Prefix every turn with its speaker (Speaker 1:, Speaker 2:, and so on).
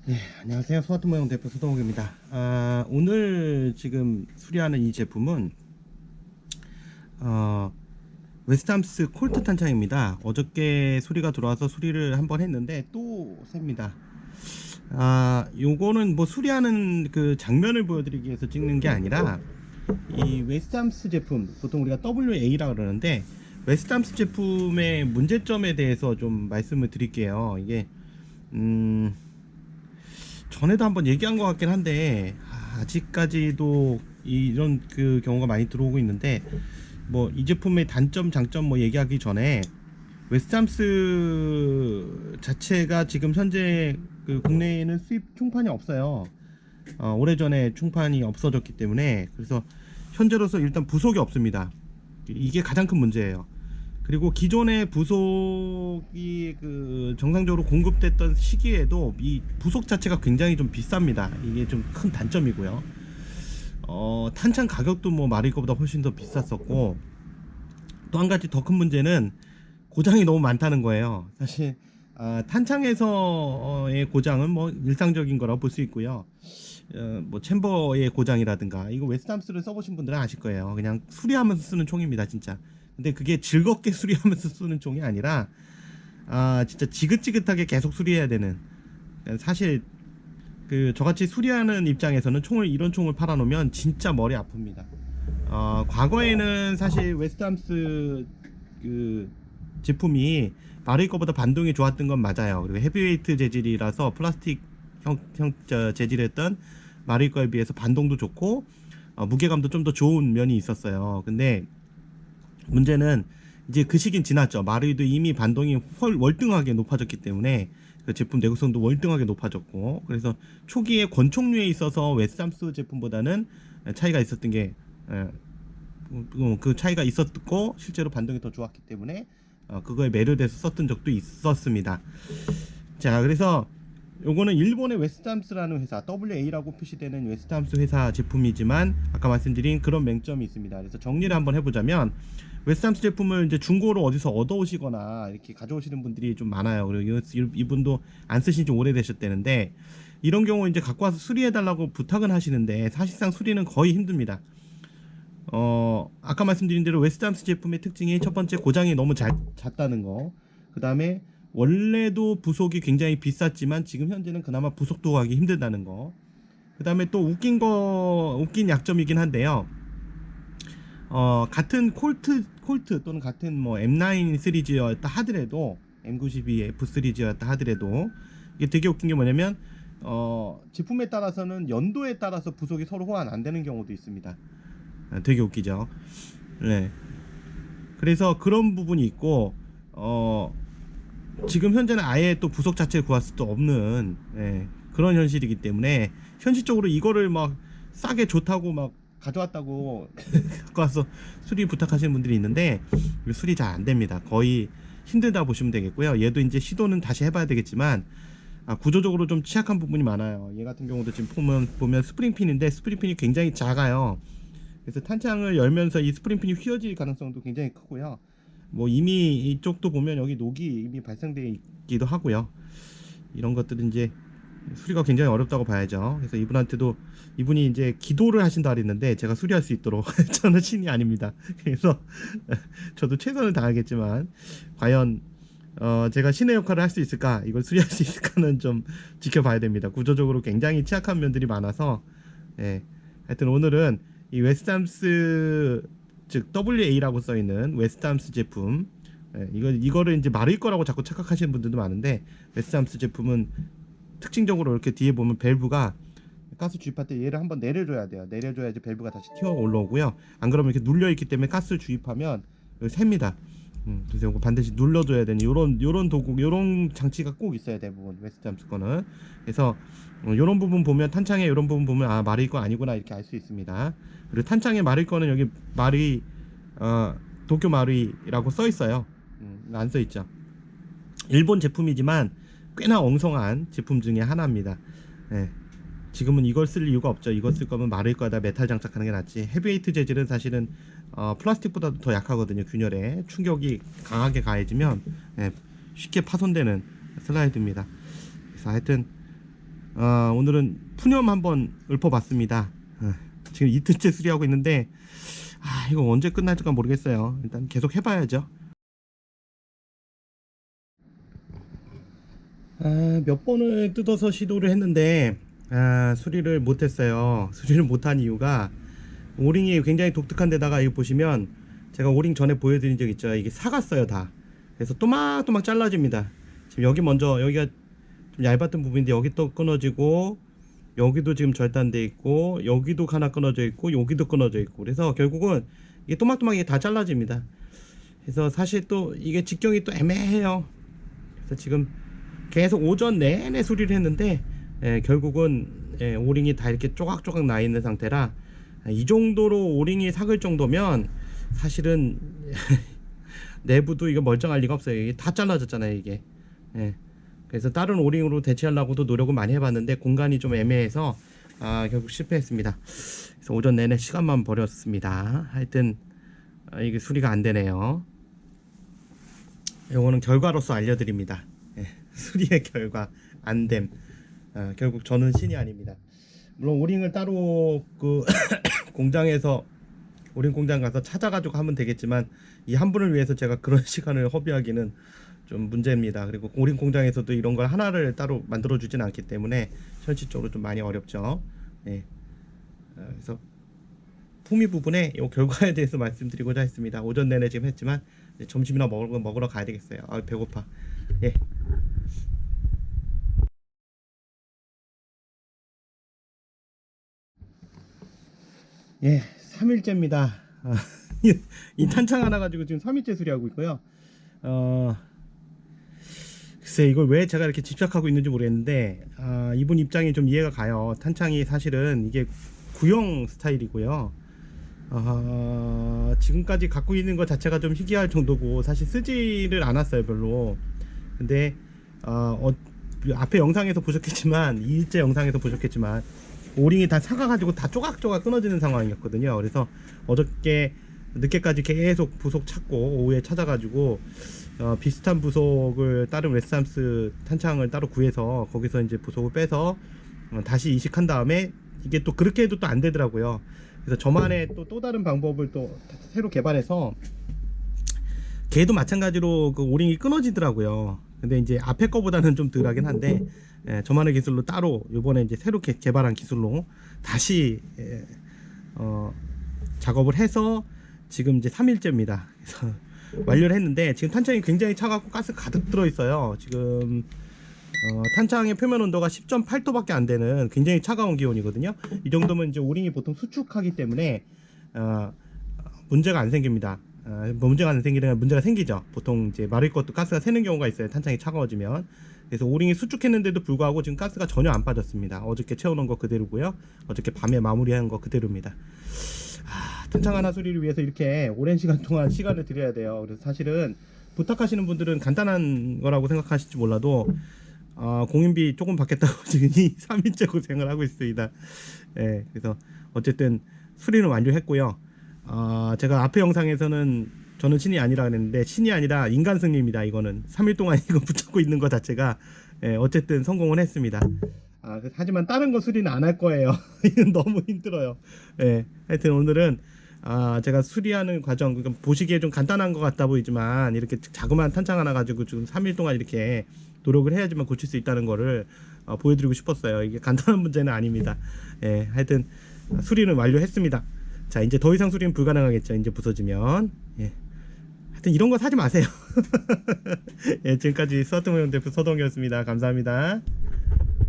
Speaker 1: 네, 안녕하세요. 스마트 모형 대표 소동욱입니다. 오늘 지금 수리하는 이 제품은 어, 웨스트함스 콜트 탄창입니다. 어저께 수리가 들어와서 수리를 한번 했는데 또 셉니다. 요거는 뭐 수리하는 그 장면을 보여드리기 위해서 찍는 게 아니라 이 웨스트함스 제품, 보통 우리가 WA라 그러는데 웨스트함스 제품의 문제점에 대해서 좀 말씀을 드릴게요. 이게 전에도 한번 얘기한 것 같긴 한데 아직까지도 이런 그 경우가 많이 들어오고 있는데, 뭐 이 제품의 단점 장점 뭐 얘기하기 전에 웨스트함스 자체가 지금 현재 그 국내에는 수입 총판이 없어요. 오래전에 총판이 없어졌기 때문에, 그래서 현재로서 일단 부속이 없습니다. 이게 가장 큰 문제예요. 그리고 기존의 부속이 그 정상적으로 공급됐던 시기에도 이 부속 자체가 굉장히 좀 비쌉니다. 이게 좀 큰 단점이고요. 탄창 가격도 뭐 마릴 거보다 훨씬 더 비쌌었고, 또 한 가지 더 큰 문제는 고장이 너무 많다는 거예요. 사실 탄창에서의 고장은 뭐 일상적인 거라고 볼 수 있고요. 뭐 챔버의 고장이라든가, 이거 웨스트함스를 써보신 분들은 아실 거예요. 그냥 수리하면서 쓰는 총입니다, 진짜. 근데 그게 즐겁게 수리하면서 쓰는 총이 아니라 진짜 지긋지긋하게 계속 수리해야 되는, 사실 그 저같이 수리하는 입장에서는 이런 총을 팔아놓으면 진짜 머리 아픕니다. 과거에는 사실 웨스트함스 그 제품이 마르이 거보다 반동이 좋았던 건 맞아요. 그리고 헤비웨이트 재질이라서 플라스틱 재질했던 마르이 거에 비해서 반동도 좋고 무게감도 좀 더 좋은 면이 있었어요. 근데 문제는 이제 그 시기는 지났죠. 마르이도 이미 반동이 월등하게 높아졌기 때문에 그 제품 내구성도 월등하게 높아졌고, 그래서 초기에 권총류에 있어서 웨스트함스 제품보다는 차이가 있었던 게, 그 차이가 있었고 실제로 반동이 더 좋았기 때문에 그거에 매료돼서 썼던 적도 있었습니다. 자, 그래서 요거는 일본의 웨스트함스라는 회사, WA라고 표시되는 웨스트함스 회사 제품이지만 아까 말씀드린 그런 맹점이 있습니다. 그래서 정리를 한번 해보자면, 웨스트함스 제품을 이제 중고로 어디서 얻어오시거나 이렇게 가져오시는 분들이 좀 많아요. 그리고 이분도 안 쓰신 지 오래되셨다는데, 이런 경우 이제 갖고 와서 수리해달라고 부탁은 하시는데 사실상 수리는 거의 힘듭니다. 아까 말씀드린 대로 웨스트함스 제품의 특징이, 첫 번째 고장이 너무 잦다는 거, 그 다음에 원래도 부속이 굉장히 비쌌지만 지금 현재는 그나마 부속도 하기 힘들다는 거, 그 다음에 또 웃긴 약점이긴 한데요. 같은 콜트 또는 같은 뭐 M9 시리즈였다 하더라도, M92F 시리즈였다 하더라도, 이게 되게 웃긴 게 뭐냐면 제품에 따라서는 연도에 따라서 부속이 서로 호환 안 되는 경우도 있습니다. 되게 웃기죠. 네. 그래서 그런 부분이 있고, 지금 현재는 아예 또 부속 자체를 구할 수도 없는, 그런 현실이기 때문에 현실적으로 이거를 막 싸게 좋다고 막 가져왔다고 갖고 와서 수리 부탁하시는 분들이 있는데 수리 잘 안 됩니다. 거의 힘들다 보시면 되겠고요. 얘도 이제 시도는 다시 해봐야 되겠지만 구조적으로 좀 취약한 부분이 많아요. 얘 같은 경우도 지금 보면 스프링핀인데 스프링핀이 굉장히 작아요. 그래서 탄창을 열면서 이 스프링핀이 휘어질 가능성도 굉장히 크고요. 뭐 이미 이쪽도 보면 여기 녹이 이미 발생되어 있기도 하고요. 이런 것들은 이제 수리가 굉장히 어렵다고 봐야죠. 그래서 이분이 이제 기도를 하신다 그랬는데 제가 수리할 수 있도록 저는 신이 아닙니다. 그래서 저도 최선을 다하겠지만 과연 제가 신의 역할을 할 수 있을까, 이걸 수리할 수 있을까는 좀 지켜봐야 됩니다. 구조적으로 굉장히 취약한 면들이 많아서. 하여튼 오늘은 이 웨스트함스, 즉 WA라고 써있는 웨스트함스 제품, 이거를 이제 마를 거라고 자꾸 착각하시는 분들도 많은데, 웨스트함스 제품은 특징적으로 이렇게 뒤에 보면 밸브가 가스 주입할 때 얘를 한번 내려줘야 돼요. 내려줘야지 밸브가 다시 튀어 올라오고요. 안 그러면 이렇게 눌려 있기 때문에 가스 주입하면 셉니다. 그래서 이거 반드시 눌러줘야 되는 요런 도구, 요런 장치가 꼭 있어야 돼, 대부분 웨스트함스 거는. 그래서 요런 부분 보면, 탄창에 요런 부분 보면 마르이 거 아니구나 이렇게 알 수 있습니다. 그리고 탄창에 마르이 거는 여기 마르이 도쿄 마르이라고 써 있어요. 안 써 있죠. 일본 제품이지만 꽤나 엉성한 제품 중에 하나입니다. 지금은 이걸 쓸 이유가 없죠. 이걸 쓸 거면 마를 거에다 메탈 장착하는 게 낫지. 헤비웨이트 재질은 사실은 플라스틱보다도 더 약하거든요. 균열에 충격이 강하게 가해지면 쉽게 파손되는 슬라이드입니다. 그래서 하여튼 오늘은 푸념 한번 읊어봤습니다. 지금 이틀째 수리하고 있는데 이거 언제 끝날지가 모르겠어요. 일단 계속 해봐야죠. 몇 번을 뜯어서 시도를 했는데 수리를 못했어요. 수리를 못한 이유가 오링이 굉장히 독특한 데다가 이거 보시면 제가 오링 전에 보여드린 적 있죠. 이게 사갔어요 다. 그래서 또막또막 잘라집니다. 지금 여기 먼저 여기가 좀 얇았던 부분인데 여기 또 끊어지고 여기도 지금 절단돼 있고 여기도 하나 끊어져 있고 여기도 끊어져 있고 그래서 결국은 이게 또막또막 다 잘라집니다. 그래서 사실 또 이게 직경이 또 애매해요. 그래서 지금 계속 오전 내내 수리를 했는데 결국은 오링이 다 이렇게 조각조각 나 있는 상태라 이 정도로 오링이 삭을 정도면 사실은 내부도 이거 멀쩡할 리가 없어요. 이게 다 잘라졌잖아요 이게. 그래서 다른 오링으로 대체하려고도 노력을 많이 해봤는데 공간이 좀 애매해서 결국 실패했습니다. 그래서 오전 내내 시간만 버렸습니다. 하여튼 이게 수리가 안 되네요. 요거는 결과로서 알려드립니다. 수리의 결과 안됨. 결국 저는 신이 아닙니다. 물론 오링을 따로 그 공장에서 오링 공장 가서 찾아가지고 하면 되겠지만 이 한 분을 위해서 제가 그런 시간을 허비하기는 좀 문제입니다. 그리고 오링 공장에서도 이런 걸 하나를 따로 만들어 주진 않기 때문에 현실적으로 좀 많이 어렵죠. 그래서 품위 부분에 이 결과에 대해서 말씀드리고자 했습니다. 오전 내내 지금 했지만 점심이나 먹으러 가야 되겠어요. 배고파. 예, 3일째입니다. 이 탄창 하나 가지고 지금 3일째 수리하고 있고요. 글쎄 이걸 왜 제가 이렇게 집착하고 있는지 모르겠는데 이분 입장이 좀 이해가 가요. 탄창이 사실은 이게 구형 스타일이고요. 지금까지 갖고 있는 것 자체가 좀 희귀할 정도고 사실 쓰지를 않았어요 별로. 근데 앞에 영상에서 보셨겠지만 2일째 영상에서 보셨겠지만 오링이 다 사가가지고 다 조각조각 끊어지는 상황이었거든요. 그래서 어저께 늦게까지 계속 부속 찾고 오후에 찾아가지고 비슷한 부속을 다른 웨스함스 탄창을 따로 구해서 거기서 이제 부속을 빼서 다시 이식한 다음에 이게 또 그렇게 해도 또 안 되더라고요. 그래서 저만의 또 다른 방법을 또 새로 개발해서 걔도 마찬가지로 그 오링이 끊어지더라고요. 근데 이제 앞에 거보다는 좀 덜하긴 한데 저만의 기술로 따로 이번에 이제 새로 개발한 기술로 다시 작업을 해서 지금 이제 3일째입니다. 그래서 완료를 했는데 지금 탄창이 굉장히 차갑고 가스 가득 들어 있어요. 지금 탄창의 표면 온도가 10.8도 밖에 안 되는 굉장히 차가운 기온이거든요. 이 정도면 이제 오링이 보통 수축하기 때문에 문제가 안 생깁니다. 문제가 안 생기는 문제가 생기죠. 보통 이제 마를 것도 가스가 새는 경우가 있어요. 탄창이 차가워지면. 그래서 오링이 수축했는데도 불구하고 지금 가스가 전혀 안 빠졌습니다. 어저께 채워놓은 거 그대로고요. 어저께 밤에 마무리한 거 그대로입니다. 탄창 하나 수리를 위해서 이렇게 오랜 시간 동안 시간을 들여야 돼요. 그래서 사실은 부탁하시는 분들은 간단한 거라고 생각하실지 몰라도 공인비 조금 받겠다고 지금 3일째 고생을 하고 있습니다. 그래서 어쨌든 수리는 완료했고요. 제가 앞에 영상에서는 저는 신이 아니라 그랬는데 신이 아니라 인간 승리입니다. 이거는 3일 동안 이거 붙잡고 있는 것 자체가 어쨌든 성공을 했습니다. 하지만 다른 거 수리는 안 할 거예요. 이건 너무 힘들어요. 하여튼 오늘은 제가 수리하는 과정, 그러니까 보시기에 좀 간단한 것 같다 보이지만 이렇게 자그마한 탄창 하나 가지고 지금 3일 동안 이렇게 노력을 해야지만 고칠 수 있다는 거를 보여드리고 싶었어요. 이게 간단한 문제는 아닙니다. 하여튼 수리는 완료했습니다. 자, 이제 더 이상 수리는 불가능하겠죠. 이제 부서지면. 하여튼 이런 거 사지 마세요. 지금까지 스마트모형 대표 서동이었습니다. 감사합니다.